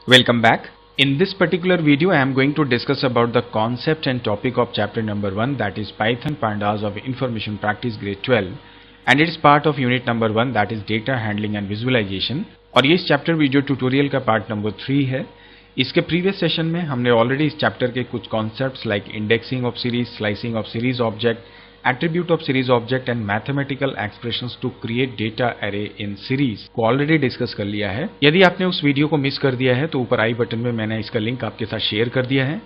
Welcome back. In this particular video, I am going to discuss about the concept and topic of chapter number 1, that is Python Pandas of Information Practice grade 12, and it is part of unit number 1, that is Data Handling and Visualization. और ये इस chapter video tutorial का part number 3 है. इसके previous session में हमने already इस chapter के कुछ concepts like indexing of series, slicing of series object, attribute of series object and mathematical expressions to create data array in series को already discuss कर लिया है. यदि आपने उस वीडियो को मिस कर दिया है तो ऊपर आई बटन में मैंने इसका लिंक आपके साथ शेयर कर दिया है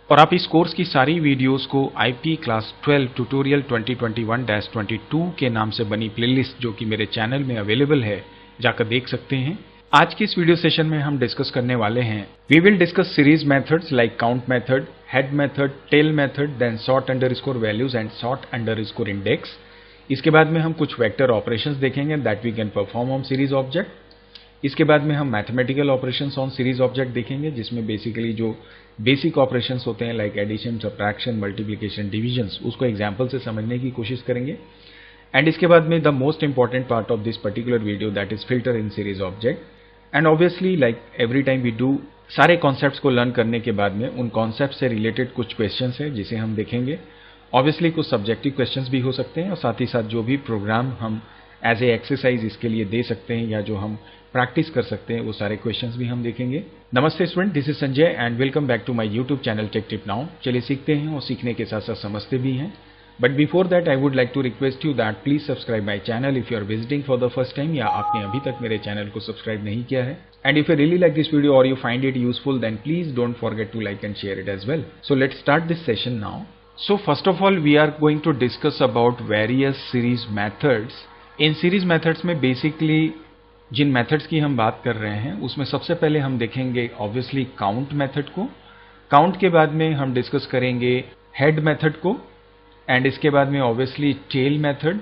और आप इस कोर्स की सारी वीडियोस को आईपी क्लास 12 ट्यूटोरियल 2021-22 के नाम से बनी प्लेलिस्ट जो कि मेरे चैनल में अवेलेबल है जाकर देख सकते हैं. आज के इस वीडियो सेशन में हम डिस्कस करने वाले हैं, we will discuss series methods like count method, head method, tail method, then sort underscore values and sort underscore index. इसके बाद में हम कुछ वेक्टर ऑपरेशंस देखेंगे that we can perform on series object. इसके बाद में हम mathematical operations on series object देखेंगे जिसमें बेसिकली जो बेसिक ऑपरेशंस होते हैं like addition, subtraction, multiplication, divisions, उसको एग्जाम्पल से समझने की कोशिश करेंगे. एंड इसके बाद में the most important part of this particular video that is filter in series object. And obviously like every time we do, सारे कॉन्सेप्ट्स को लर्न करने के बाद में उन कॉन्सेप्ट से रिलेटेड कुछ क्वेश्चंस है जिसे हम देखेंगे. ऑब्वियसली कुछ सब्जेक्टिव क्वेश्चंस भी हो सकते हैं और साथ ही साथ जो भी प्रोग्राम हम एज ए एक्सरसाइज इसके लिए दे सकते हैं या जो हम प्रैक्टिस कर सकते हैं वो सारे क्वेश्चंस भी हम देखेंगे. नमस्ते student, this is Sanjay and welcome back to my YouTube channel Tech Tip Now. चलिए सीखते हैं और सीखने के साथ साथ समझते भी हैं. But before that I would like to request you that please subscribe my channel if you are visiting for the first time या आपने अभी तक मेरे चैनल को सब्सक्राइब नहीं किया है. And if you really like this video और you find it useful then please don't forget to like and share it as well. So let's start this session now. So first of all we are going to discuss about various series methods. इन series methods में basically जिन methods की हम बात कर रहे हैं उसमें सबसे पहले हम देखेंगे ऑब्वियसली काउंट मेथड को. काउंट के बाद में हम डिस्कस करेंगे हेड मेथड को एंड इसके बाद में obviously tail method.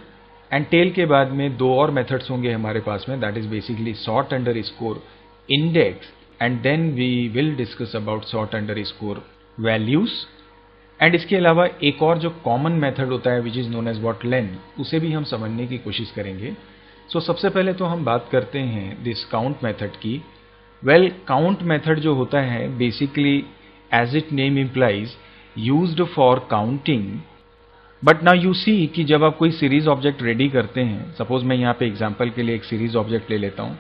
And tail के बाद में दो और मेथड्स होंगे हमारे पास में that is basically sort underscore index and then we will discuss about sort underscore values. And इसके अलावा एक और जो कॉमन मेथड होता है which is known as what len, उसे भी हम समझने की कोशिश करेंगे. सो सबसे पहले तो हम बात करते हैं दिस काउंट मेथड की. वेल काउंट मेथड जो होता है basically as it name implies used for counting. But now you see कि जब आप कोई सीरीज ऑब्जेक्ट रेडी करते हैं, सपोज मैं यहाँ पे एग्जांपल के लिए एक सीरीज ऑब्जेक्ट ले लेता हूँ,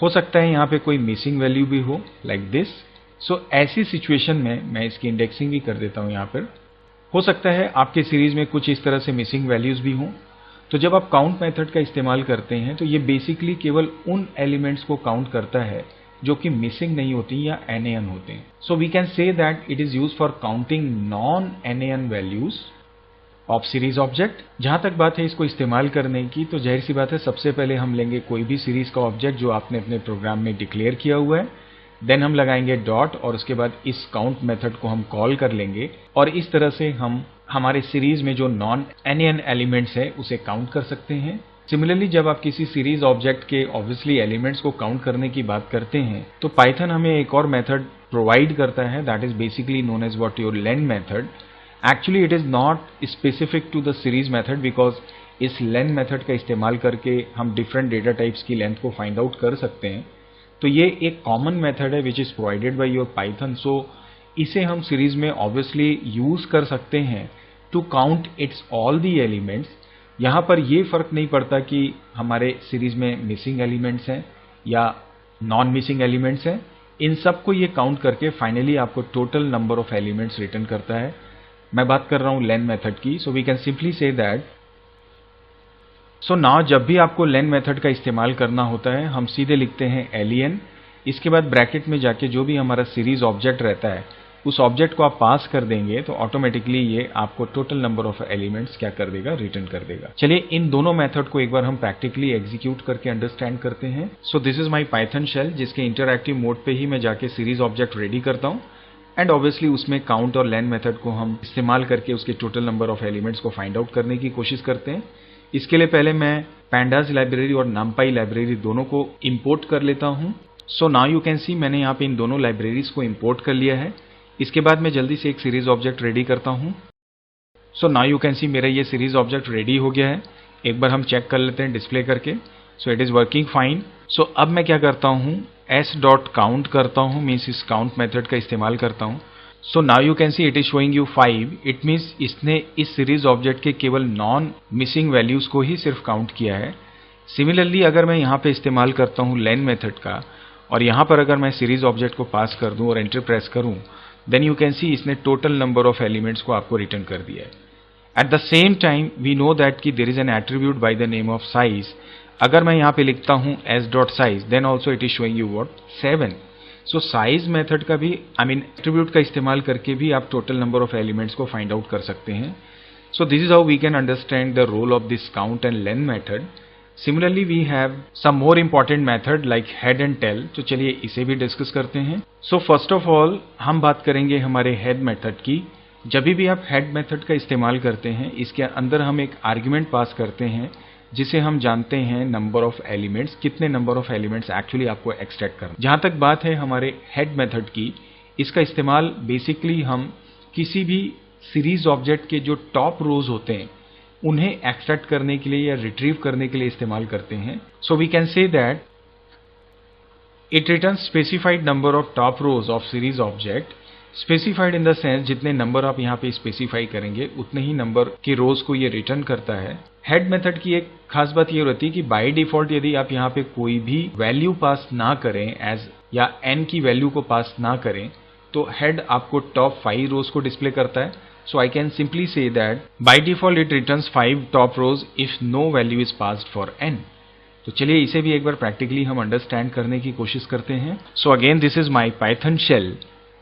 हो सकता है यहाँ पे कोई मिसिंग वैल्यू भी हो लाइक दिस. सो ऐसी सिचुएशन में मैं इसकी इंडेक्सिंग भी कर देता हूँ. यहाँ पर हो सकता है आपके सीरीज में कुछ इस तरह से मिसिंग वैल्यूज भी हों. तो जब आप काउंट मेथड का इस्तेमाल करते हैं तो ये बेसिकली केवल उन एलिमेंट्स को काउंट करता है जो कि मिसिंग नहीं होती या NaN होते हैं. So we can say that it is use for counting non NaN values of series object. जहां तक बात है इसको इस्तेमाल करने की, तो जाहिर सी बात है सबसे पहले हम लेंगे कोई भी सीरीज का ऑब्जेक्ट जो आपने अपने प्रोग्राम में डिक्लेयर किया हुआ है, देन हम लगाएंगे डॉट और उसके बाद इस काउंट मेथड को हम कॉल कर लेंगे और इस तरह से हम हमारे सीरीज में जो नॉन NaN एलिमेंट्स है उसे काउंट कर सकते हैं. सिमिलरली जब आप किसी सीरीज ऑब्जेक्ट के ऑब्वियसली एलिमेंट्स को काउंट करने की बात करते हैं तो पाइथन हमें एक और मेथड प्रोवाइड करता है that is basically known as what your len method. Actually it is not specific to the series method because इस लेन मेथड का इस्तेमाल करके हम डिफरेंट डेटा टाइप्स की लेंथ को फाइंड आउट कर सकते हैं. तो ये एक कॉमन मेथड है which is provided by your Python. So इसे हम सीरीज में ऑब्वियसली यूज कर सकते हैं to count its all the elements. यहाँ पर ये फर्क नहीं पड़ता कि हमारे सीरीज में मिसिंग एलिमेंट्स हैं या नॉन मिसिंग एलिमेंट्स हैं, इन सब को ये काउंट करके फाइनली आपको total number of elements return करता है. मैं बात कर रहा हूं लेन मेथड की. So we can simply say that, so now जब भी आपको लेन मेथड का इस्तेमाल करना होता है हम सीधे लिखते हैं len. इसके बाद ब्रैकेट में जाके जो भी हमारा सीरीज ऑब्जेक्ट रहता है उस ऑब्जेक्ट को आप पास कर देंगे तो ऑटोमेटिकली ये आपको टोटल नंबर ऑफ एलिमेंट्स क्या कर देगा, रिटर्न कर देगा. चलिए इन दोनों मेथड को एक बार हम प्रैक्टिकली एग्जीक्यूट करके अंडरस्टैंड करते हैं. So this is my Python shell जिसके इंटरएक्टिव मोड पे ही मैं जाके सीरीज ऑब्जेक्ट रेडी करता हूँ एंड ऑब्वियसली उसमें काउंट और लेन मेथड को हम इस्तेमाल करके उसके टोटल नंबर ऑफ एलिमेंट्स को फाइंड आउट करने की कोशिश करते हैं. इसके लिए पहले मैं पैंडाज लाइब्रेरी और numpy लाइब्रेरी दोनों को इंपोर्ट कर लेता हूं. सो नाउ यू कैन सी मैंने यहाँ पे इन दोनों लाइब्रेरीज को इंपोर्ट कर लिया है. इसके बाद मैं जल्दी से एक सीरीज ऑब्जेक्ट रेडी करता हूं. सो नाउ यू कैन सी मेरा ये सीरीज ऑब्जेक्ट रेडी हो गया है. एक बार हम चेक कर लेते हैं डिस्प्ले करके. So it is working fine. सो अब मैं क्या करता हूँ, s डॉट काउंट करता हूँ, मीन्स इस काउंट मेथड का इस्तेमाल करता हूँ। सो now you can see it is showing you 5। It means इसने इस सीरीज ऑब्जेक्ट के केवल नॉन मिसिंग वैल्यूज को ही सिर्फ काउंट किया है। सिमिलरली अगर मैं यहाँ पे इस्तेमाल करता हूँ लेन मेथड का और यहाँ पर अगर मैं सीरीज ऑब्जेक्ट को पास कर दूं और एंटर प्रेस करूं, देन यू कैन सी इसने टोटल नंबर ऑफ एलिमेंट्स को आपको रिटर्न कर दिया है। At the same time we know that कि there is an attribute by the name of size. अगर मैं यहाँ पे लिखता हूँ s dot size, then also it is showing you what 7। So size method का भी एट्रीब्यूट का इस्तेमाल करके भी आप टोटल नंबर ऑफ एलिमेंट्स को फाइंड आउट कर सकते हैं। So this is how we can understand the role of this count and lane method. Similarly we have some more important method like head and tail, तो चलिए इसे भी discuss करते हैं। So first of all हम बात करेंगे हमारे head method की। जब भी आप head method का इस्तेमाल करते हैं, इसके अंदर हम एक आर्ग्यूमेंट पास करते हैं जिसे हम जानते हैं नंबर ऑफ एलिमेंट्स, कितने नंबर ऑफ एलिमेंट्स एक्चुअली आपको एक्सट्रैक्ट करना। जहां तक बात है हमारे हेड मेथड की, इसका इस्तेमाल बेसिकली हम किसी भी सीरीज ऑब्जेक्ट के जो टॉप रोज होते हैं उन्हें एक्सट्रैक्ट करने के लिए या रिट्रीव करने के लिए इस्तेमाल करते हैं। So we can say that it returns specified number of top rows of series object. Specified in the sense जितने नंबर आप यहाँ पे स्पेसिफाई करेंगे उतने ही नंबर के रोज को ये रिटर्न करता है। हेड मेथड की एक खास बात ये रहती है कि बाय डिफॉल्ट यदि आप यहाँ पे कोई भी वैल्यू पास ना करें एज या n की वैल्यू को पास ना करें, तो हेड आपको टॉप 5 रोज को डिस्प्ले करता है। So I can simply say that by default it returns 5 top rows if no value is passed for n। तो चलिए इसे भी एक बार प्रैक्टिकली हम अंडरस्टैंड करने की कोशिश करते हैं। So again this is my Python shell।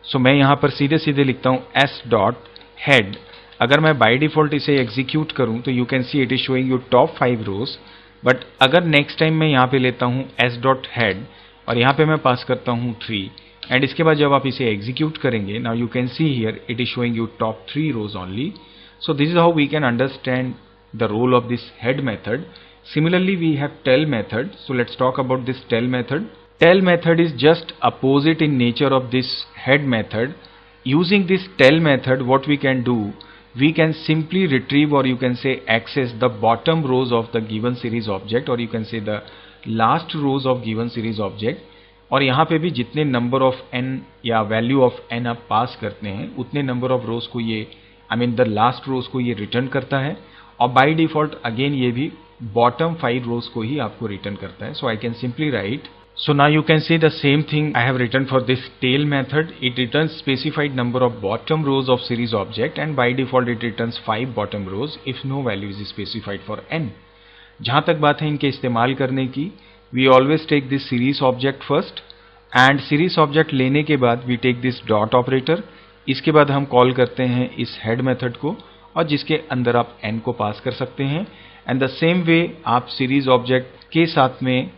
So मैं यहाँ पर सीधे सीधे लिखता हूँ s डॉट head। अगर मैं by default इसे एग्जीक्यूट करूँ तो you can see it is showing you top 5 rows। But अगर नेक्स्ट टाइम मैं यहाँ पे लेता हूँ s डॉट head और यहाँ पे मैं पास करता हूँ 3 एंड इसके बाद जब आप इसे एग्जीक्यूट करेंगे, now you can see here it is showing you top 3 rows only. So this is how we can understand the role of this head method. Similarly we have tail method. So let's talk about this tail method. Tail method is just opposite in nature of this head method. Using this tell method, what we can do, we can simply retrieve or you can say access the bottom rows of the given series object or you can say the last rows of given series object। और यहाँ पे भी जितने number of n या value of n आप पास करते हैं उतने नंबर ऑफ रोज को ये द लास्ट रोज को ये रिटर्न करता है। और बाय डिफॉल्ट अगेन ये भी बॉटम 5 रोज को ही आपको रिटर्न करता है। So I can simply write, so now you can see the same thing I have return for this tail method. It returns specified number of bottom rows of series object and by default it returns 5 bottom rows if no value is specified for n। जहां तक बात है इनके इस्तेमाल करने की, we always take this series object first and series object लेने के बाद we take this dot operator. इसके बाद हम कॉल करते हैं इस हेड मेथड को और जिसके अंदर आप n को पास कर सकते हैं। एंड द सेम वे आप सीरीज ऑब्जेक्ट के साथ में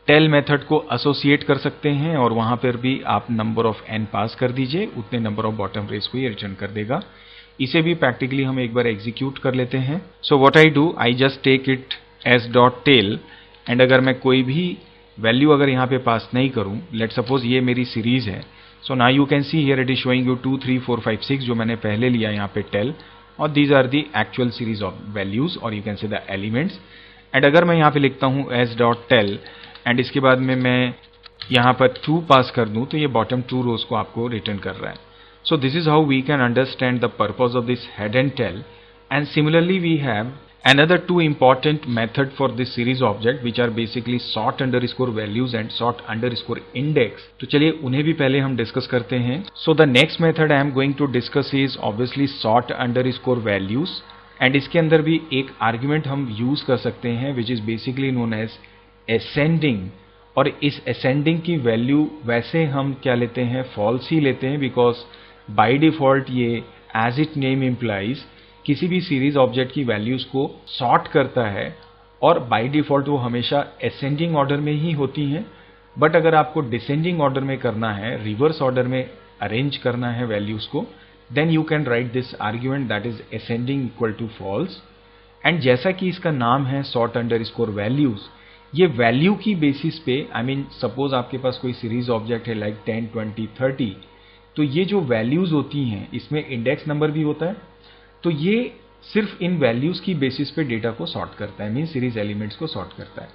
टेल मेथड को एसोसिएट कर सकते हैं और वहां पर भी आप नंबर ऑफ n पास कर दीजिए, उतने नंबर ऑफ बॉटम रेस को ये रिटर्न कर देगा। इसे भी प्रैक्टिकली हम एक बार एग्जीक्यूट कर लेते हैं। So what I do, I just take it as dot tail and अगर मैं कोई भी वैल्यू अगर यहाँ पे पास नहीं करूँ, लेट सपोज ये मेरी सीरीज है। So now you can see here it is showing you 2 3 4 5 6 जो मैंने पहले लिया यहाँ पे टेल, और these are the actual series of values और you can say the elements. And अगर मैं यहाँ पे लिखता हूँ एस डॉट टेल एंड इसके बाद में मैं यहाँ पर 2 पास कर दूँ तो ये बॉटम 2 रोज को आपको रिटर्न कर रहा है। So this is how we can understand the purpose of this head and tail. And similarly we have another 2 important method for this series object which are basically sort underscore values and sort underscore index। तो चलिए उन्हें भी पहले हम discuss करते हैं। So the next method I am going to discuss is obviously sort underscore values and इसके अंदर भी एक आर्ग्यूमेंट हम यूज कर सकते हैं which is basically known as ascending। और इस ascending की वैल्यू वैसे हम क्या लेते हैं, false ही लेते हैं, because by default ये as it name implies किसी भी सीरीज ऑब्जेक्ट की वैल्यूज को सॉर्ट करता है और बाय डिफॉल्ट वो हमेशा असेंडिंग ऑर्डर में ही होती हैं। बट अगर आपको डिसेंडिंग ऑर्डर में करना है, रिवर्स ऑर्डर में अरेंज करना है वैल्यूज को, then you can write this argument that is ascending equal to false. And जैसा कि इसका नाम है सॉर्ट अंडरस्कोर वैल्यूज, ये वैल्यू की बेसिस पे सपोज आपके पास कोई सीरीज ऑब्जेक्ट है लाइक 10 20 30, तो ये जो वैल्यूज होती हैं इसमें इंडेक्स नंबर भी होता है। तो ये सिर्फ इन वैल्यूज की बेसिस पे डेटा को सॉर्ट करता है, मीन सीरीज एलिमेंट्स को सॉर्ट करता है।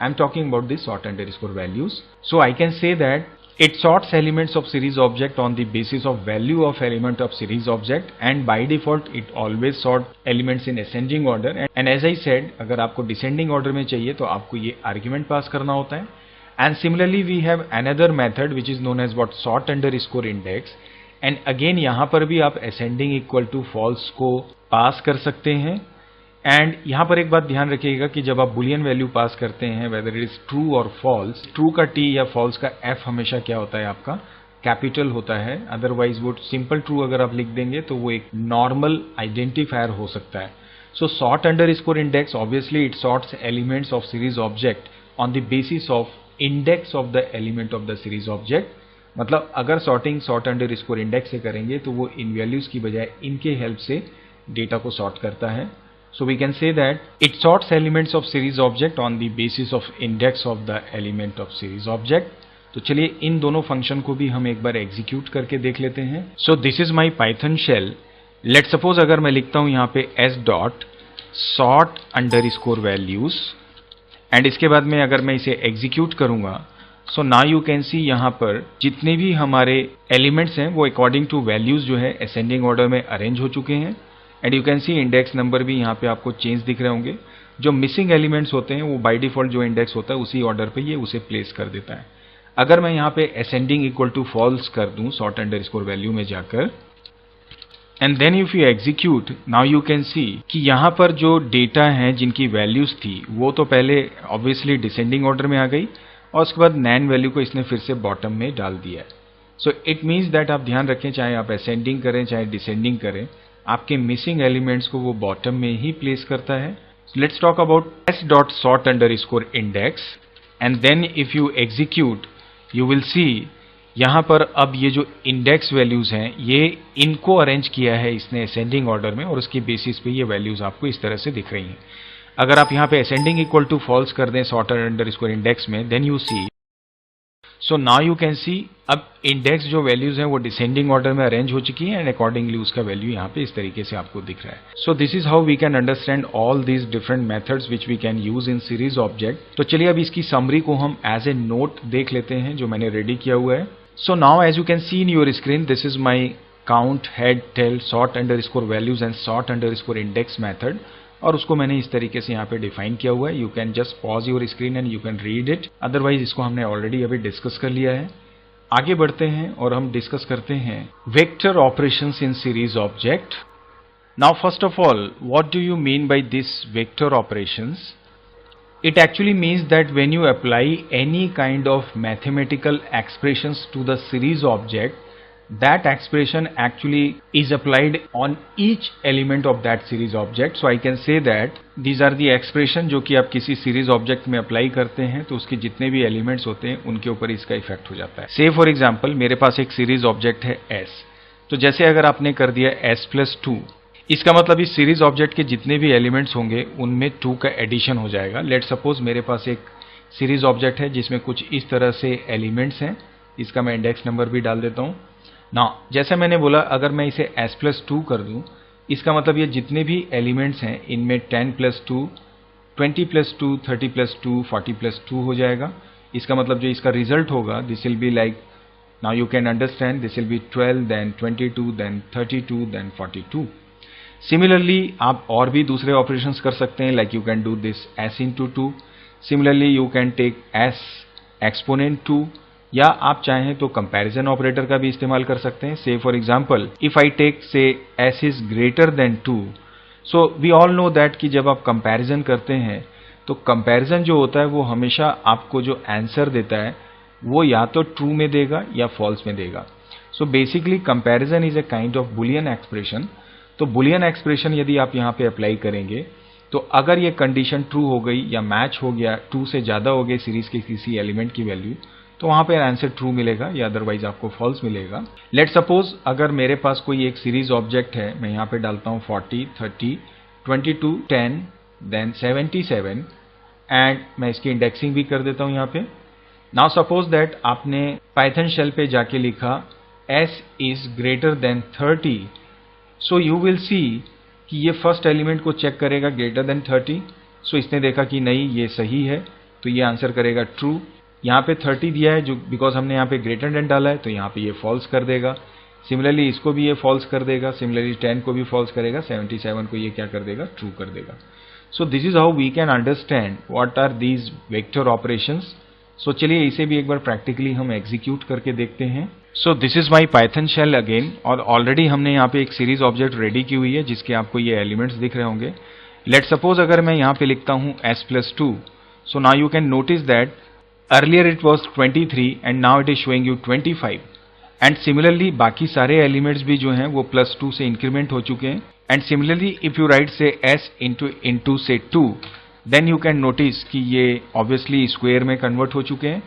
I'm talking about the sort underscore values. So I can say that it sorts elements of series object on the basis of value of element of series object, and by default it always sort elements in ascending order. And as I said, अगर आपको descending order में चाहिए तो आपको ये argument पास करना होता है. And similarly we have another method which is known as what sort underscore index, and again यहाँ पर भी आप ascending equal to false को पास कर सकते हैं. एंड यहाँ पर एक बात ध्यान रखिएगा कि जब आप बुलियन वैल्यू पास करते हैं, वेदर इट इज ट्रू और फॉल्स, ट्रू का टी या फॉल्स का एफ हमेशा क्या होता है, आपका कैपिटल होता है. अदरवाइज वो सिंपल ट्रू अगर आप लिख देंगे तो वो एक नॉर्मल आइडेंटिफायर हो सकता है. So sort underscore index, obviously it sorts elements of series object on the basis of index of the element of the series object. मतलब अगर सॉर्टिंग सॉर्ट अंडरस्कोर इंडेक्स से करेंगे तो वो इन वैल्यूज की बजाय इनके हेल्प से डेटा को सॉर्ट करता है. So we can say that it sorts elements of series object on the basis of index of the element of series object. तो चलिए इन दोनों फंक्शन को भी हम एक बार एग्जीक्यूट करके देख लेते हैं. So this is my Python shell. Let's suppose अगर मैं लिखता हूं यहाँ पे s dot sort underscore values, and इसके बाद में अगर मैं इसे एग्जीक्यूट करूंगा, so now you can see यहाँ पर जितने भी हमारे एलिमेंट्स हैं वो अकॉर्डिंग टू वैल्यूज जो है असेंडिंग ऑर्डर में अरेंज हो चुके हैं. And you can C index number भी यहाँ पे आपको चेंज दिख रहे होंगे. जो मिसिंग एलिमेंट्स होते हैं वो बाय डिफॉल्ट जो इंडेक्स होता है उसी ऑर्डर पे ये उसे प्लेस कर देता है. अगर मैं यहाँ पे असेंडिंग इक्वल टू फॉल्स कर दूं सॉर्ट अंडरस्कोर वैल्यू में जाकर, and then if you execute, now you can see कि यहाँ पर जो डेटा है जिनकी वैल्यूज थी वो तो पहले ऑब्वियसली डिसेंडिंग ऑर्डर में आ गई और उसके बाद नैन वैल्यू को इसने फिर से बॉटम में डाल दिया. सो इट मीन्स दैट आप ध्यान रखें, चाहे आप असेंडिंग करें चाहे डिसेंडिंग करें, आपके मिसिंग एलिमेंट्स को वो बॉटम में ही प्लेस करता है. Let's talk about s dot sort underscore index, and then if you execute you will see यहाँ पर अब ये जो इंडेक्स वैल्यूज हैं ये इनको अरेंज किया है इसने असेंडिंग ऑर्डर में, और उसके बेसिस पे ये वैल्यूज आपको इस तरह से दिख रही हैं. अगर आप यहाँ पे असेंडिंग इक्वल टू फॉल्स कर दें सॉर्ट अंडरस्कोर इंडेक्स में, then you see, so now you can see अब इंडेक्स जो वैल्यूज हैं वो डिसेंडिंग ऑर्डर में अरेंज हो चुकी हैं, एंड अकॉर्डिंगली उसका वैल्यू यहाँ पे इस तरीके से आपको दिख रहा है. So this is how we can understand all these different methods which we can use in series object. तो चलिए अब इसकी समरी को हम एज ए नोट देख लेते हैं जो मैंने रेडी किया हुआ है. So now as you can see in your screen, this is my count head tail sort underscore values and sort underscore index method, और उसको मैंने इस तरीके से यहाँ पे डिफाइन किया हुआ है. You can just pause your screen and you can read it, otherwise इसको हमने ऑलरेडी अभी डिस्कस कर लिया है. आगे बढ़ते हैं और हम डिस्कस करते हैं vector operations in series object. Now first of all, what do you mean by this vector operations? It actually means that when you apply any kind of mathematical expressions to the series object, that expression actually is applied on each element of that series object. So I can say that these are the expression जो कि आप किसी series object में apply करते हैं तो उसके जितने भी elements होते हैं उनके ऊपर इसका इफेक्ट हो जाता है. Say for example मेरे पास एक series object है S, तो जैसे अगर आपने कर दिया S+2, इसका मतलब इस सीरीज ऑब्जेक्ट के जितने भी एलिमेंट्स होंगे उनमें 2 का एडिशन हो जाएगा. लेट सपोज मेरे पास एक सीरीज ऑब्जेक्ट है जिसमें कुछ इस तरह से एलिमेंट्स हैं, इसका मैं इंडेक्स नंबर भी डाल देता हूं. नाउ जैसे मैंने बोला अगर मैं इसे S+2 कर दूं, इसका मतलब ये जितने भी एलिमेंट्स हैं इनमें 10+2, 20+2, 30+2, 40+2 हो जाएगा. इसका मतलब जो इसका रिजल्ट होगा this will be like, now you can understand, this will be 12, then 22, then 32, then 42. Similarly आप और भी दूसरे ऑपरेशंस कर सकते हैं, like you can do this s into 2. Similarly you can take s exponent 2, या आप चाहें तो कंपैरिजन ऑपरेटर का भी इस्तेमाल कर सकते हैं. Say for example if I take say s is greater than 2, so we all know that कि जब आप कंपैरिजन करते हैं तो कंपैरिजन जो होता है वो हमेशा आपको जो आंसर देता है वो या तो ट्रू में देगा या फॉल्स में देगा. So basically comparison is a kind of Boolean expression. तो बुलियन एक्सप्रेशन यदि आप यहाँ पे अप्लाई करेंगे तो अगर ये कंडीशन ट्रू हो गई या मैच हो गया, 2 से ज्यादा हो गई सीरीज के किसी एलिमेंट की वैल्यू, तो वहां पे आंसर ट्रू मिलेगा या अदरवाइज आपको फॉल्स मिलेगा. लेट सपोज अगर मेरे पास कोई एक सीरीज ऑब्जेक्ट है, मैं यहाँ पे डालता हूँ 40, 30, 22, 10, देन 77, एंड मैं इसकी इंडेक्सिंग भी कर देता हूँ यहाँ पे. नाउ सपोज दैट आपने पाइथन शेल पे जाके लिखा s is greater than 30, so you will सी कि ये फर्स्ट एलिमेंट को चेक करेगा ग्रेटर देन 30. सो इसने देखा कि नहीं ये सही है, तो ये आंसर करेगा ट्रू। यहाँ पे 30 दिया है जो बिकॉज हमने यहाँ पे ग्रेटर देन डाला है, तो यहाँ पे ये फॉल्स कर देगा। सिमिलरली इसको भी ये फॉल्स कर देगा, सिमिलरली 10 को भी फॉल्स करेगा, 77 को ये क्या कर देगा, ट्रू कर देगा। So this is how we can understand what are these vector operations. So चलिए इसे भी एक बार प्रैक्टिकली हम एग्जीक्यूट करके देखते हैं। So this is my Python shell again, और ऑलरेडी हमने यहाँ पे एक सीरीज ऑब्जेक्ट रेडी की हुई है जिसके आपको ये एलिमेंट्स दिख रहे होंगे। लेट सपोज अगर मैं यहाँ पे लिखता हूँ s+2, so now you can notice that earlier it was 23 and now it is showing you 25। And similarly बाकी सारे एलिमेंट्स भी जो हैं वो +2 से इंक्रीमेंट हो चुके हैं। And similarly if you right से s इंटू से 2, देन यू कैन नोटिस कि ये ऑब्वियसली स्क्वायर में कन्वर्ट हो चुके हैं।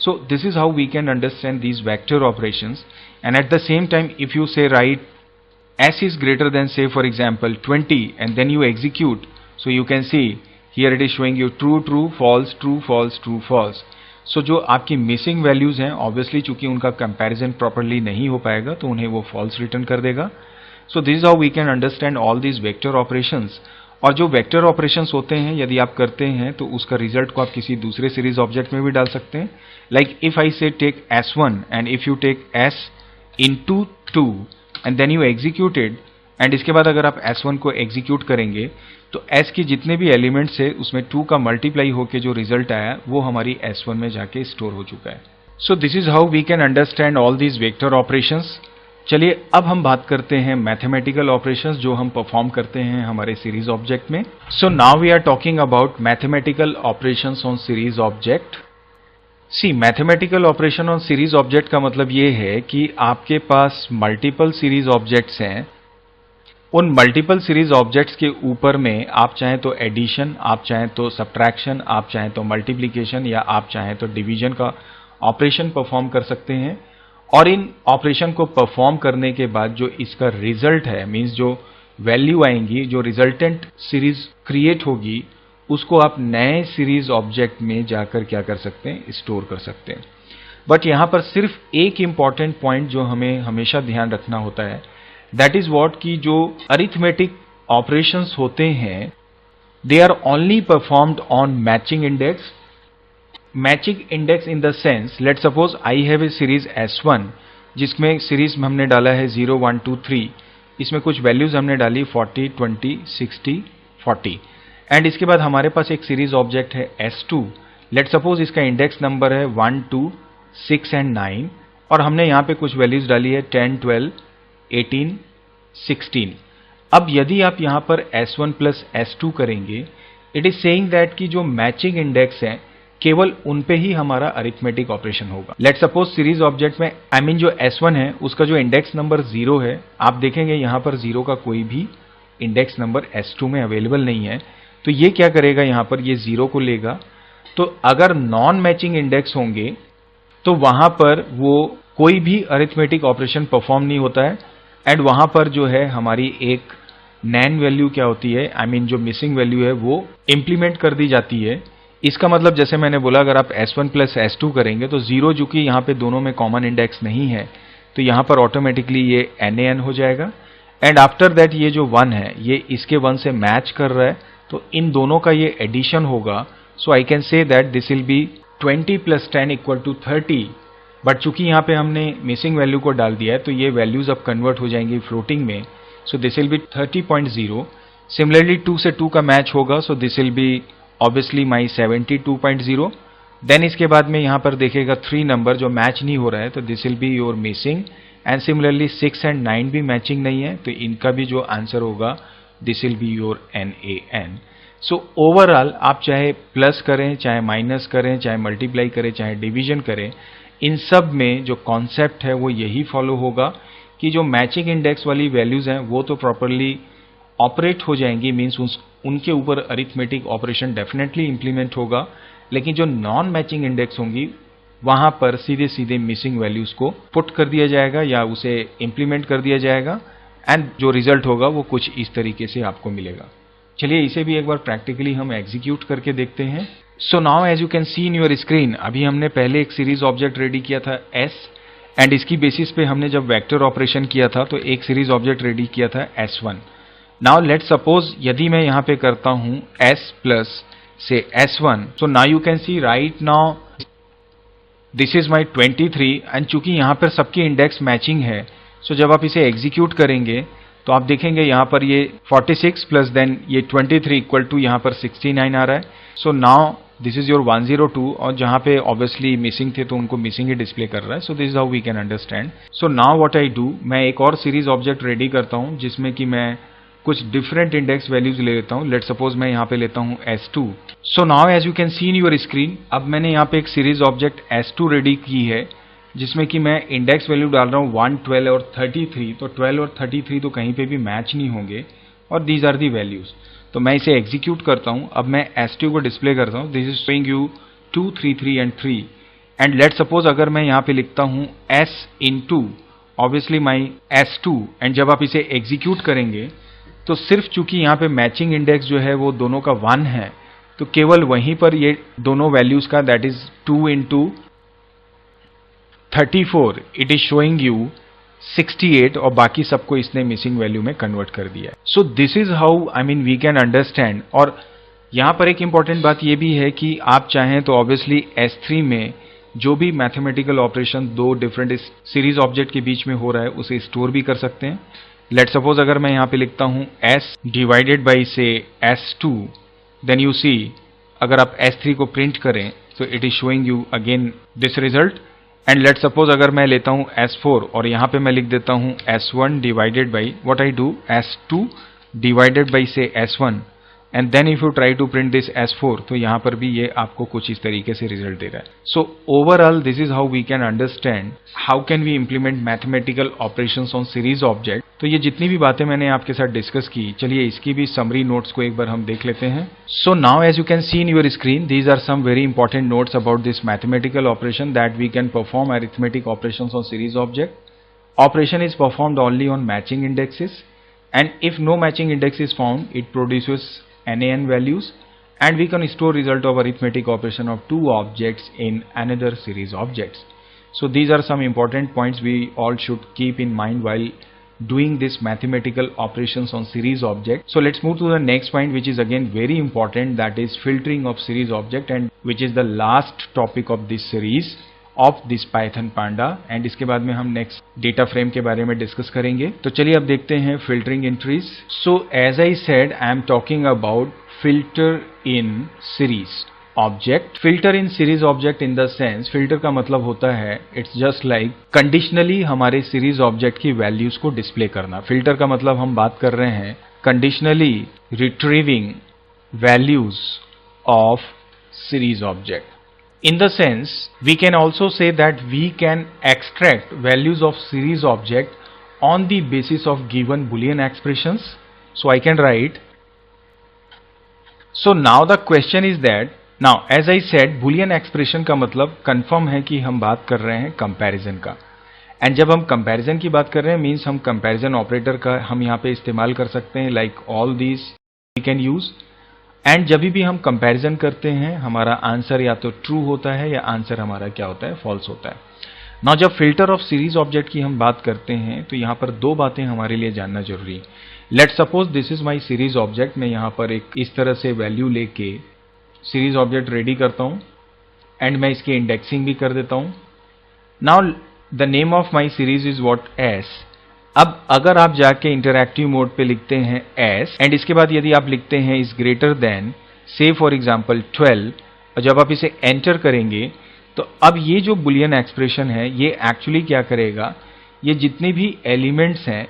So this is how we can understand these vector operations, and at the same time if you say write s is greater than say for example 20 and then you execute, so you can see here it is showing you true true false true false true false। So जो आपकी missing values हैं obviously चूंकि उनका comparison properly नहीं हो पाएगा तो उन्हें वो फॉल्स रिटर्न कर देगा। So this is how we can understand all these vector operations। और जो वेक्टर ऑपरेशंस होते हैं यदि आप करते हैं तो उसका रिजल्ट को आप किसी दूसरे सीरीज ऑब्जेक्ट में भी डाल सकते हैं। Like if I say take s1 and if you take s into 2 and then you executed, and इसके बाद अगर आप s1 को एग्जीक्यूट करेंगे तो s के जितने भी एलिमेंट्स है उसमें 2 का मल्टीप्लाई होके जो रिजल्ट आया वो हमारी s1 में जाके स्टोर हो चुका है। So this is how we can understand all these vector operations. चलिए अब हम बात करते हैं मैथमेटिकल ऑपरेशंस जो हम परफॉर्म करते हैं हमारे सीरीज ऑब्जेक्ट में। So now we are talking about mathematical operations on series object. See mathematical operation on series object का मतलब ये है कि आपके पास मल्टीपल सीरीज ऑब्जेक्ट्स हैं। उन मल्टीपल सीरीज ऑब्जेक्ट्स के ऊपर में आप चाहें तो एडिशन, आप चाहें तो सब्ट्रैक्शन, आप चाहें तो मल्टीप्लिकेशन या आप चाहें तो डिवीजन का ऑपरेशन परफॉर्म कर सकते हैं। और इन ऑपरेशन को परफॉर्म करने के बाद जो इसका रिजल्ट है, मींस जो वैल्यू आएंगी, जो रिजल्टेंट सीरीज क्रिएट होगी, उसको आप नए सीरीज ऑब्जेक्ट में जाकर क्या कर सकते हैं, स्टोर कर सकते हैं। बट यहां पर सिर्फ एक इंपॉर्टेंट पॉइंट जो हमें हमेशा ध्यान रखना होता है, दैट इज व्हाट कि जो अरिथमेटिक ऑपरेशंस होते हैं they are only performed on matching index. Matching index in the sense, let suppose I have a series S1 जिसमें सीरीज में हमने डाला है 0 1 2 3, इसमें कुछ वैल्यूज हमने डाली 40 20 60 40, एंड इसके बाद हमारे पास एक सीरीज ऑब्जेक्ट है S2। लेट सपोज इसका इंडेक्स नंबर है 1 2 6 एंड 9 और हमने यहाँ पे कुछ वैल्यूज डाली है 10 12 18 16। अब यदि आप यहाँ पर S1 प्लस S2 करेंगे, इट इज सेइंग दैट कि जो मैचिंग इंडेक्स है केवल उन पे ही हमारा अरिथमेटिक ऑपरेशन होगा। लेट सपोज सीरीज ऑब्जेक्ट में जो S1 है उसका जो इंडेक्स नंबर 0 है, आप देखेंगे यहां पर 0 का कोई भी इंडेक्स नंबर S2 में अवेलेबल नहीं है। तो ये क्या करेगा, यहां पर ये 0 को लेगा। तो अगर नॉन मैचिंग इंडेक्स होंगे तो वहां पर वो कोई भी अरिथमेटिक ऑपरेशन परफॉर्म नहीं होता है, एंड वहां पर जो है हमारी एक नैन वैल्यू क्या होती है, जो मिसिंग वैल्यू है वो इंप्लीमेंट कर दी जाती है। इसका मतलब जैसे मैंने बोला अगर आप S1 प्लस S2 करेंगे तो 0 जो कि यहाँ पे दोनों में कॉमन इंडेक्स नहीं है तो यहाँ पर ऑटोमेटिकली ये NaN हो जाएगा, एंड आफ्टर दैट ये जो 1 है ये इसके 1 से मैच कर रहा है तो इन दोनों का ये एडिशन होगा। So I can say that this will be 20 plus 10 equal to 30। But चूंकि यहाँ पे हमने मिसिंग वैल्यू को डाल दिया है तो ये वैल्यूज अब कन्वर्ट हो जाएंगी फ्लोटिंग में। So this will be 30.0। Similarly 2 से 2 का मैच होगा, so this will be obviously my 72.0। Then इसके बाद में यहाँ पर देखेगा 3 नंबर जो मैच नहीं हो रहा है तो this will be your missing, and similarly 6 and 9 भी मैचिंग नहीं है तो इनका भी जो आंसर होगा this will be your NaN। So overall आप चाहे प्लस करें, चाहे माइनस करें, चाहे मल्टीप्लाई करें, चाहे डिवीजन करें, इन सब में जो कॉन्सेप्ट है वो यही फॉलो होगा कि जो मैचिंग इंडेक्स वाली वैल्यूज हैं वो तो प्रॉपरली ऑपरेट हो जाएंगी, मीन्स उनके ऊपर अरिथमेटिक ऑपरेशन डेफिनेटली इंप्लीमेंट होगा, लेकिन जो नॉन मैचिंग इंडेक्स होंगी वहां पर सीधे सीधे मिसिंग वैल्यूज को पुट कर दिया जाएगा या उसे इंप्लीमेंट कर दिया जाएगा, एंड जो रिजल्ट होगा वो कुछ इस तरीके से आपको मिलेगा। चलिए इसे भी एक बार प्रैक्टिकली हम एग्जीक्यूट करके देखते हैं। So now as you can see in your screen, अभी हमने पहले एक सीरीज ऑब्जेक्ट रेडी किया था S, एंड इसकी बेसिस पे हमने जब वेक्टर ऑपरेशन किया था तो एक सीरीज ऑब्जेक्ट रेडी किया था S1। नाउ लेट सपोज यदि मैं यहाँ पे करता हूँ S plus say S1. So now you can see right now this is my 23 and चूंकि यहाँ पर सबकी इंडेक्स मैचिंग है, so जब आप इसे एग्जीक्यूट करेंगे तो आप देखेंगे यहाँ पर ये 46 प्लस देन ये 23 इक्वल टू यहाँ पर 69 आ रहा है. So now this is your 102 और जहाँ पे ऑब्वियसली मिसिंग थे तो उनको मिसिंग ही डिस्प्ले कर रहा है. So this is how we can understand. So now what I do, मैं एक और सीरीज ऑब्जेक्ट रेडी करता हूँ जिसमें कि मैं कुछ डिफरेंट इंडेक्स वैल्यूज ले लेता हूँ. लेट सपोज मैं यहाँ पे लेता हूँ S2. So now as you can see in your screen, अब मैंने यहाँ पे एक सीरीज ऑब्जेक्ट S2 रेडी की है जिसमें कि मैं इंडेक्स वैल्यू डाल रहा हूँ 1, 12 और 33. तो 12 और 33 तो कहीं पे भी मैच नहीं होंगे और दीज आर दी वैल्यूज. तो मैं इसे एग्जीक्यूट करता हूँ. अब मैं S2 को डिस्प्ले करता हूँ. This is showing you 2, 3, 3 and 3. And let suppose अगर मैं यहाँ पे लिखता हूँ S into obviously my S2 and जब आप इसे एग्जीक्यूट करेंगे तो सिर्फ चूंकि यहाँ पे मैचिंग इंडेक्स जो है वो दोनों का 1 है तो केवल वहीं पर ये दोनों वैल्यूज का that is 2 into 34 it is showing you 68 और बाकी सबको इसने मिसिंग वैल्यू में कन्वर्ट कर दिया. So this is how I mean we can understand. और यहां पर एक इंपॉर्टेंट बात यह भी है कि आप चाहें तो ऑब्वियसली S3 में जो भी मैथमेटिकल ऑपरेशन दो डिफरेंट सीरीज ऑब्जेक्ट के बीच में हो रहा है उसे स्टोर भी कर सकते हैं. लेट सपोज अगर मैं यहां पे लिखता हूं S डिवाइडेड बाई से S2, देन यू सी अगर आप S3 को प्रिंट करें तो it is showing you again this result. And let suppose अगर मैं लेता हूं S4 और यहां पे मैं लिख देता हूं S1 divided by what I do S2 divided by say S1 and then if you try to print this S4 तो यहां पर भी ये आपको कुछ इस तरीके से रिजल्ट दे रहा है. So overall this is how we can understand how can we implement mathematical operations on series object. तो ये जितनी भी बातें मैंने आपके साथ डिस्कस की, चलिए इसकी भी समरी नोट्स को एक बार हम देख लेते हैं. So now as you can see in your screen these are some very important notes about this mathematical operation that we can perform arithmetic operations on series object. Operation is performed only on matching indexes and if no matching index is found it produces NaN values and we can store result of arithmetic operation of two objects in another series objects. So these are some important points we all should keep in mind while doing this mathematical operations on series object. So let's move to the next point which is again very important, that is filtering of series object and which is the last topic of this series of this Python Panda. And इसके बाद में हम next data frame के बारे में discuss करेंगे. तो चलिए अब देखते हैं filtering entries. So as I said I am talking about filter in series object. Filter in series object in the sense, filter का मतलब होता है इट्स जस्ट लाइक कंडीशनली हमारे सीरीज ऑब्जेक्ट की वैल्यूज को डिस्प्ले करना. फिल्टर का मतलब हम बात कर रहे हैं conditionally retrieving values of series object. In the sense, we can also say that we can extract values of series object on the basis of given Boolean expressions. So I can write. So now the question is that, now as I said, Boolean expression का मतलब confirm है कि हम बात कर रहे हैं comparison का. And जब हम comparison की बात कर रहे हैं means हम comparison operator का हम यहाँ पे इस्तेमाल कर सकते हैं, like all these we can use. And जब भी हम कंपैरिजन करते हैं हमारा आंसर या तो ट्रू होता है या आंसर हमारा क्या होता है, फॉल्स होता है. नाउ जब फिल्टर ऑफ सीरीज ऑब्जेक्ट की हम बात करते हैं तो यहाँ पर दो बातें हमारे लिए जानना जरूरी है. Let suppose this is my series object. मैं यहाँ पर एक इस तरह से वैल्यू लेके सीरीज ऑब्जेक्ट रेडी करता हूँ एंड मैं इसकी इंडेक्सिंग भी कर देता हूँ. Now the name of my series is what S. अब अगर आप जाके इंटरैक्टिव मोड पे लिखते हैं S एंड इसके बाद यदि आप लिखते हैं इज ग्रेटर देन से फॉर एग्जांपल 12 और जब आप इसे एंटर करेंगे तो अब ये जो बुलियन एक्सप्रेशन है ये एक्चुअली क्या करेगा, ये जितने भी एलिमेंट्स हैं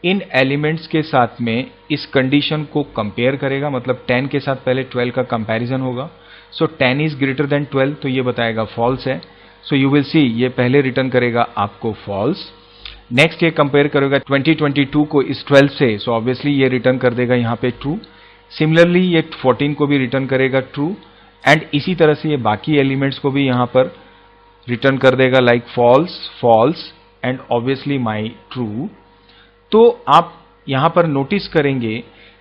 इन एलिमेंट्स के साथ में इस कंडीशन को कंपेयर करेगा. मतलब 10 के साथ पहले 12 का कंपैरिजन होगा. सो 10 इज ग्रेटर देन 12 तो ये बताएगा फॉल्स है. सो यू विल सी ये पहले रिटर्न करेगा आपको फॉल्स. नेक्स्ट ये कंपेयर करेगा 2022 को इस 12 से, सो ऑब्वियसली ये रिटर्न कर देगा यहाँ पे ट्रू. सिमिलरली ये 14 को भी रिटर्न करेगा ट्रू एंड इसी तरह से ये बाकी एलिमेंट्स को भी यहाँ पर रिटर्न कर देगा like false, false and obviously my true. तो आप यहाँ पर नोटिस करेंगे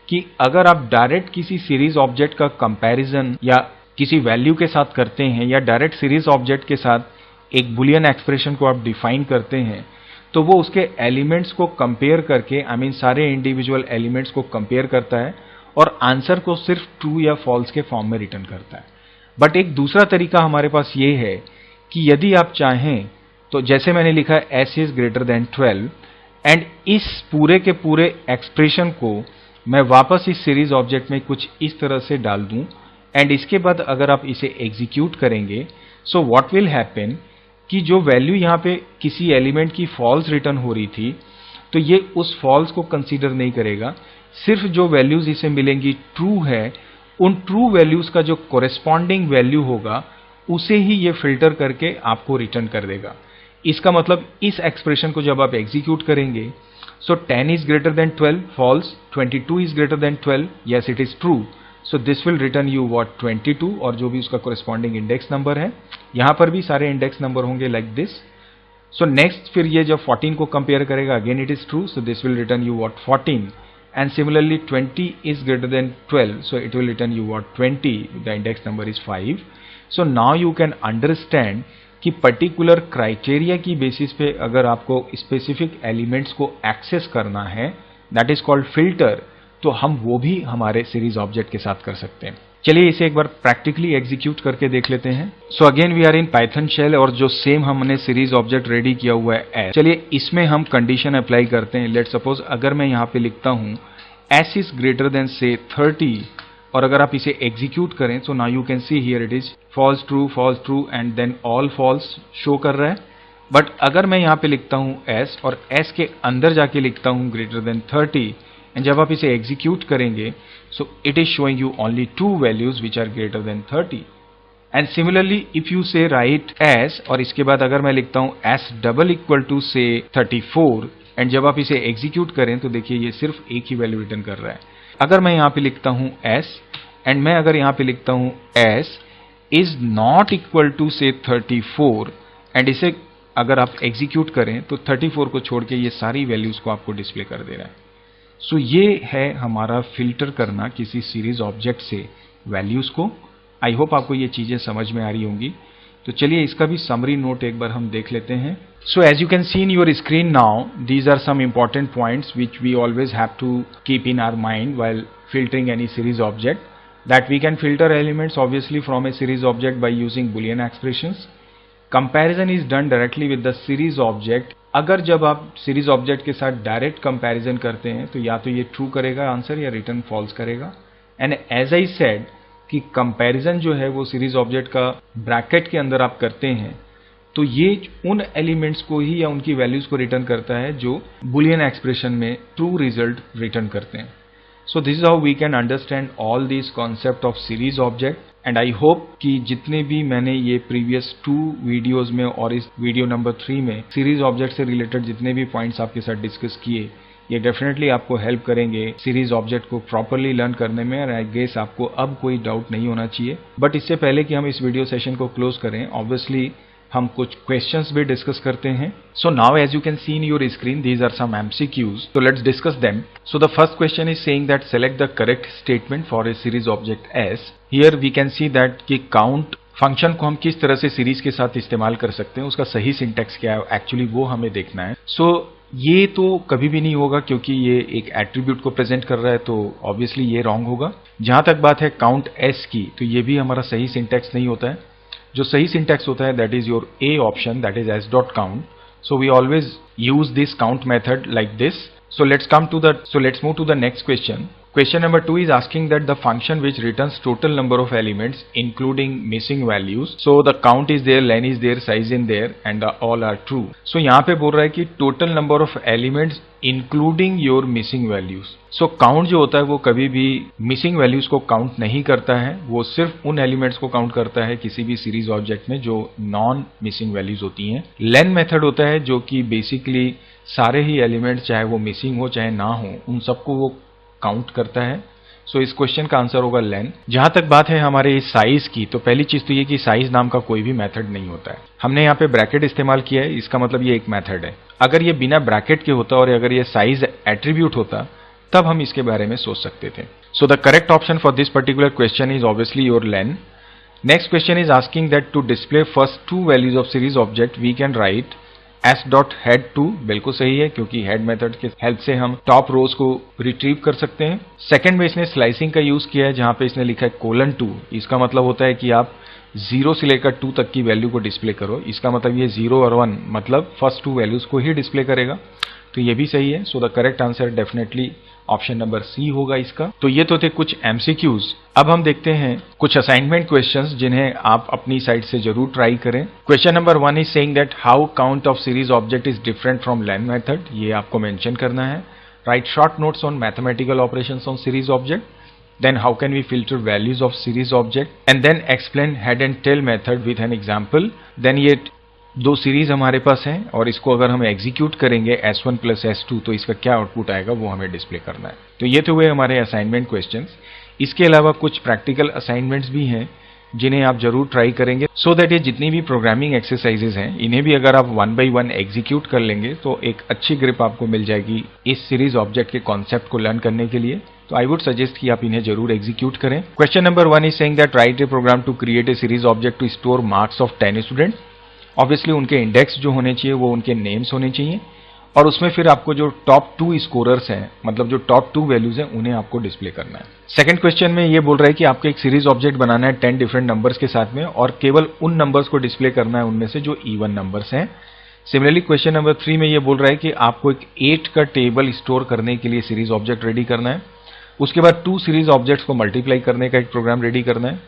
कि अगर आप डायरेक्ट किसी सीरीज ऑब्जेक्ट का कंपैरिजन या किसी वैल्यू के साथ करते हैं या डायरेक्ट सीरीज ऑब्जेक्ट के साथ एक बुलियन एक्सप्रेशन को आप डिफाइन करते हैं तो वो उसके एलिमेंट्स को कंपेयर करके आई मीन सारे इंडिविजुअल एलिमेंट्स को कंपेयर करता है और आंसर को सिर्फ ट्रू या फॉल्स के फॉर्म में रिटर्न करता है। बट एक दूसरा तरीका हमारे पास ये है कि यदि आप चाहें तो जैसे मैंने लिखा s is greater than 12 and इस पूरे के पूरे एक्सप्रेशन को मैं वापस इस सीरीज ऑब्जेक्ट में कुछ इस तरह से डाल दूं एंड इसके बाद अगर आप इसे एग्जीक्यूट करेंगे सो व्हाट विल हैपन कि जो वैल्यू यहाँ पे किसी एलिमेंट की फॉल्स रिटर्न हो रही थी तो ये उस फॉल्स को कंसीडर नहीं करेगा, सिर्फ जो वैल्यूज इसे मिलेंगी ट्रू है, उन ट्रू वैल्यूज का जो कोरेस्पॉन्डिंग वैल्यू होगा उसे ही ये फिल्टर करके आपको रिटर्न कर देगा। इसका मतलब इस एक्सप्रेशन को जब आप एग्जीक्यूट करेंगे so 10 is greater than 12 false, 22 is greater than 12 yes it is true, so this will return you what 22 और जो भी उसका कोरेस्पॉन्डिंग इंडेक्स नंबर है, यहां पर भी सारे इंडेक्स नंबर होंगे लाइक दिस। सो नेक्स्ट फिर ये जब 14 को कंपेयर करेगा again it is true, so this will return you what 14 and similarly 20 is greater than 12, so it will return you what 20, the index number is 5. So now you can understand कि particular criteria की basis पे अगर आपको specific elements को access करना है that is called filter, तो हम वो भी हमारे सीरीज ऑब्जेक्ट के साथ कर सकते हैं। चलिए इसे एक बार प्रैक्टिकली एग्जीक्यूट करके देख लेते हैं। So again we are in Python shell और जो सेम हमने सीरीज ऑब्जेक्ट रेडी किया हुआ है, चलिए इसमें हम कंडीशन अप्लाई करते हैं। लेट सपोज अगर मैं यहाँ पे लिखता हूँ s इज ग्रेटर देन से 30 और अगर आप इसे एग्जीक्यूट करें तो now you can see here it is false true and then all false show कर रहा है। बट अगर मैं यहाँ पे लिखता हूँ s और s के अंदर जाके लिखता हूँ ग्रेटर देन 30 एंड जब आप इसे एग्जीक्यूट करेंगे so it is showing you only two values which are greater than 30 and similarly if you say write s और इसके बाद अगर मैं लिखता हूँ s double equal to say 34 and जब आप इसे एग्जीक्यूट करें तो देखिए ये सिर्फ एक ही वैल्यू रिटर्न कर रहा है। अगर मैं यहाँ पे लिखता हूँ s एंड मैं अगर यहाँ पे लिखता हूँ s is not equal to say 34 and इसे अगर आप एग्जीक्यूट करें तो 34 को छोड़ के ये सारी वैल्यूज को आपको डिस्प्ले कर दे रहा है। सो ये है हमारा फिल्टर करना किसी सीरीज ऑब्जेक्ट से वैल्यूज को। आई होप आपको ये चीजें समझ में आ रही होंगी। तो चलिए इसका भी समरी नोट एक बार हम देख लेते हैं। So as you can see in your screen now, these are some important points which we always have to keep in our mind while filtering any series object, that we can filter elements obviously from a series object by using boolean expressions. Comparison is done directly with the series object. अगर जब आप series object के साथ direct comparison करते हैं तो या तो ये ट्रू करेगा आंसर या रिटर्न फॉल्स करेगा। एंड एज आई सेड कि कंपैरिजन जो है वो सीरीज ऑब्जेक्ट का ब्रैकेट के अंदर आप करते हैं तो ये उन एलिमेंट्स को ही या उनकी वैल्यूज को रिटर्न करता है जो बुलियन एक्सप्रेशन में ट्रू रिजल्ट रिटर्न करते हैं। So this is how we can understand all this concept of series object. And I hope कि जितने भी मैंने ये प्रीवियस 2 वीडियोज में और इस वीडियो नंबर 3 में सीरीज ऑब्जेक्ट से रिलेटेड जितने भी पॉइंट्स आपके साथ डिस्कस किए, ये डेफिनेटली आपको हेल्प करेंगे सीरीज ऑब्जेक्ट को प्रॉपरली लर्न करने में। और आई गेस आपको अब कोई डाउट नहीं होना चाहिए। बट इससे पहले कि हम इस वीडियो सेशन को क्लोज करें, ऑब्वियसली हम कुछ क्वेश्चंस भी डिस्कस करते हैं। So now as you can see in your screen, these are some MCQs, so let's discuss them. So the first question is saying that select the correct statement for a series object S. Here we can see that कि count function को हम किस तरह से series के साथ इस्तेमाल कर सकते हैं, उसका सही सिंटैक्स क्या है एक्चुअली वो हमें देखना है। सो ये तो कभी भी नहीं होगा क्योंकि ये एक एट्रीब्यूट को प्रेजेंट कर रहा है, तो ऑब्वियसली ये रॉन्ग होगा। जहां तक बात है काउंट S की, तो ये भी हमारा सही सिंटैक्स नहीं होता है। जो सही सिंटैक्स होता है that is your A option, that is s.count. So we always use this count method like this. So let's move to the next question. Question number 2 is asking that the function which returns total number of elements including missing values. So the count is there, len is there, size in there and all are true. So यहाँ पे बोल रहा है कि total number of elements including your missing values. So count जो होता है वो कभी भी missing values को count नहीं करता है, वो सिर्फ उन elements को count करता है किसी भी series object में जो non missing values होती हैं। len method होता है जो कि basically सारे ही elements चाहे वो missing हो चाहे ना हो उन सबको वो काउंट करता है। सो इस क्वेश्चन का आंसर होगा लेन। जहां तक बात है हमारे इस साइज की, तो पहली चीज तो ये कि साइज नाम का कोई भी मेथड नहीं होता है। हमने यहाँ पे ब्रैकेट इस्तेमाल किया है, इसका मतलब ये एक मेथड है। अगर ये बिना ब्रैकेट के होता और अगर ये साइज एट्रीब्यूट होता तब हम इसके बारे में सोच सकते थे। So the correct option for this particular question is obviously your len. Next question is asking that to display first 2 values of series object we can write s.head2 बिल्कुल सही है, क्योंकि हेड मेथड के हेल्प से हम top रोज को retrieve कर सकते हैं। सेकंड में इसने स्लाइसिंग का यूज किया है, जहां पे इसने लिखा है :2। इसका मतलब होता है कि आप 0 से लेकर 2 तक की वैल्यू को डिस्प्ले करो। इसका मतलब ये 0 और 1 मतलब फर्स्ट 2 वैल्यूज को ही डिस्प्ले करेगा, तो ये भी सही है। So the correct answer definitely option number C होगा इसका। तो ये तो थे कुछ एमसीक्यूज। अब हम देखते हैं कुछ असाइनमेंट क्वेश्चंस जिन्हें आप अपनी साइड से जरूर ट्राई करें। Question number 1 is saying that how count of series object is different from lane method. ये आपको मेंशन करना है। Right short notes on mathematical operations on series object, then how can we filter values of series object, and then explain head and tail method with an example। then ये दो series हमारे पास हैं और इसको अगर हम एग्जीक्यूट करेंगे S1 plus S2 तो इसका क्या आउटपुट आएगा वो हमें डिस्प्ले करना है। तो ये तो हुए हमारे असाइनमेंट क्वेश्चंस। इसके अलावा कुछ प्रैक्टिकल असाइनमेंट्स भी हैं जिन्हें आप जरूर ट्राई करेंगे, सो दैट ये जितनी भी प्रोग्रामिंग एक्सरसाइजेज हैं इन्हें भी अगर आप 1 by 1 एग्जीक्यूट कर लेंगे तो एक अच्छी ग्रिप आपको मिल जाएगी इस सीरीज ऑब्जेक्ट के कॉन्सेप्ट को लर्न करने के लिए। तो आई वुड सजेस्ट कि आप इन्हें जरूर एग्जीक्यूट करें। Question number 1 is saying that write a program to create a series object to store marks of 10 student. Obviously उनके इंडेक्स जो होने चाहिए वो उनके नेम्स होने चाहिए और उसमें फिर आपको जो टॉप 2 स्कोरर्स हैं, मतलब जो टॉप 2 वैल्यूज हैं, उन्हें आपको डिस्प्ले करना है। सेकंड क्वेश्चन में ये बोल रहा है कि आपको एक सीरीज ऑब्जेक्ट बनाना है 10 डिफरेंट नंबर्स के साथ में और केवल उन नंबर्स को डिस्प्ले करना है उनमें से जो इवन नंबर्स हैं। सिमिलरली क्वेश्चन नंबर 3 में ये बोल रहा है कि आपको एक 8 का टेबल स्टोर करने के लिए सीरीज ऑब्जेक्ट रेडी करना है। उसके बाद 2 सीरीज ऑब्जेक्ट्स को मल्टीप्लाई करने का एक प्रोग्राम रेडी करना है।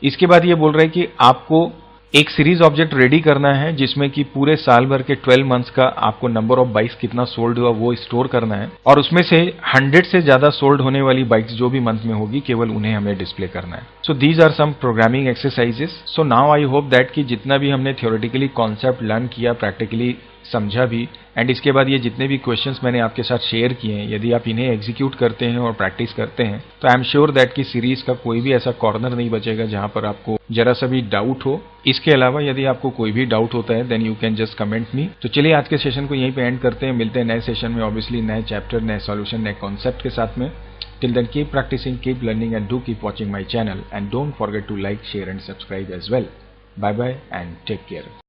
इसके बाद ये बोल रहा है कि आपको एक सीरीज ऑब्जेक्ट रेडी करना है जिसमें कि पूरे साल भर के 12 मंथ्स का आपको नंबर ऑफ बाइक्स कितना सोल्ड हुआ वो स्टोर करना है और उसमें से 100 से ज्यादा सोल्ड होने वाली बाइक्स जो भी मंथ में होगी केवल उन्हें हमें डिस्प्ले करना है। So these are some programming exercises. So now I hope that कि जितना भी हमने थ्योरेटिकली कॉन्सेप्ट लर्न किया, प्रैक्टिकली समझा भी, एंड इसके बाद ये जितने भी क्वेश्चंस मैंने आपके साथ शेयर किए हैं, यदि आप इन्हें एग्जीक्यूट करते हैं और प्रैक्टिस करते हैं तो आई एम श्योर दैट कि सीरीज का कोई भी ऐसा कॉर्नर नहीं बचेगा जहां पर आपको जरा सा भी डाउट हो। इसके अलावा यदि आपको कोई भी डाउट होता है then you can just comment me. तो चलिए आज के सेशन को यहीं पे एंड करते हैं। मिलते हैं नए सेशन में, ऑब्वियसली नए चैप्टर, नए सॉल्यूशन, नए कॉन्सेप्ट के साथ में। Till then keep practicing, keep learning and do keep watching my channel and don't forget to like, share and subscribe as well. Bye bye and take care.